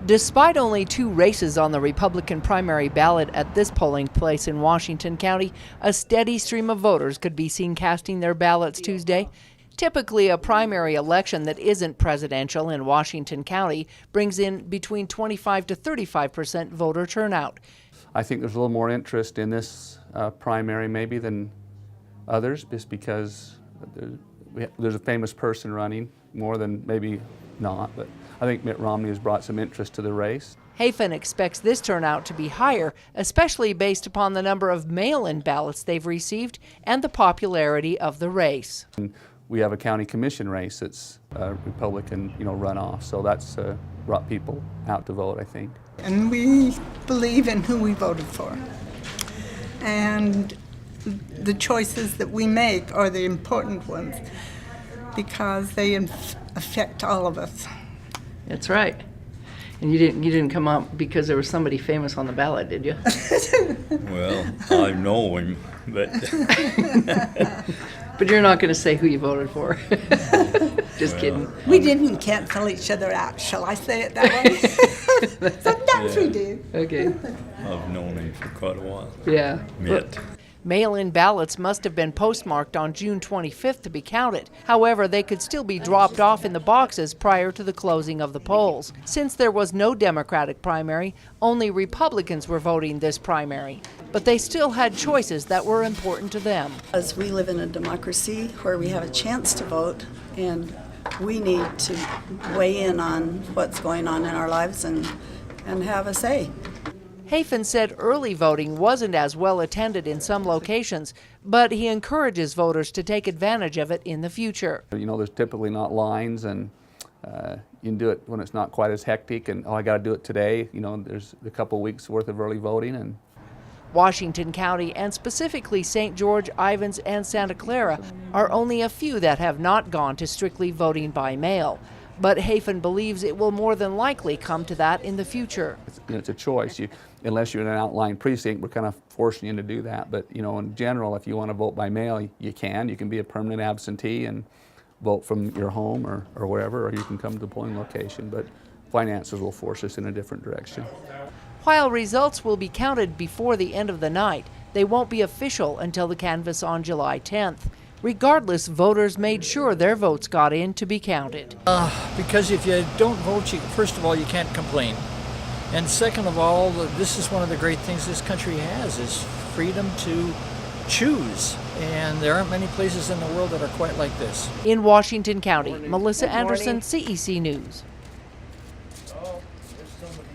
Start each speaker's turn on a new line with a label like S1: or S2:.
S1: Despite only 2 races on the Republican primary ballot at this polling place in Washington County, a steady stream of voters could be seen casting their ballots Tuesday. Typically, a primary election that isn't presidential in Washington County brings in between 25 to 35% voter turnout.
S2: I think there's a little more interest in this primary maybe than others, just because there's a famous person running more than maybe not, but I think Mitt Romney has brought some interest to the race.
S1: Hafen expects this turnout to be higher, especially based upon the number of mail-in ballots they've received and the popularity of the race.
S2: And we have a county commission race that's Republican, runoff, so that's brought people out to vote, I think.
S3: And we believe in who we voted for. And the choices that we make are the important ones because they affect all of us.
S1: That's right. And you didn't come up because there was somebody famous on the ballot, did you?
S4: Well, I know him, but...
S1: But you're not going to say who you voted for. Just kidding.
S3: We didn't cancel each other out, shall I say it that way? Sometimes we do.
S1: Okay.
S4: I've known him for quite a while.
S1: Yeah.
S4: Mitt.
S1: Mail-in ballots must have been postmarked on June 25th to be counted. However, they could still be dropped off in the boxes prior to the closing of the polls. Since there was no Democratic primary, only Republicans were voting this primary. But they still had choices that were important to them.
S5: As we live in a democracy where we have a chance to vote, and we need to weigh in on what's going on in our lives and have a say.
S1: Hafen said early voting wasn't as well attended in some locations, but he encourages voters to take advantage of it in the future.
S2: There's typically not lines, and you can do it when it's not quite as hectic, and I got to do it today. There's a couple weeks worth of early voting. And
S1: Washington County, and specifically St. George, Ivins, and Santa Clara, are only a few that have not gone to strictly voting by mail. But Hafen believes it will more than likely come to that in the future.
S2: It's a choice. Unless you're in an outlying precinct, we're kind of forcing you to do that. But in general, if you want to vote by mail, you can. You can be a permanent absentee and vote from your home or wherever, or you can come to the polling location. But finances will force us in a different direction.
S1: While results will be counted before the end of the night, they won't be official until the canvass on July 10th. Regardless, voters made sure their votes got in to be counted.
S6: Because if you don't vote, first of all, you can't complain. And second of all, this is one of the great things this country has, is freedom to choose. And there aren't many places in the world that are quite like this.
S1: In Washington County, Melissa Anderson, CEC News.
S6: Oh, there's somebody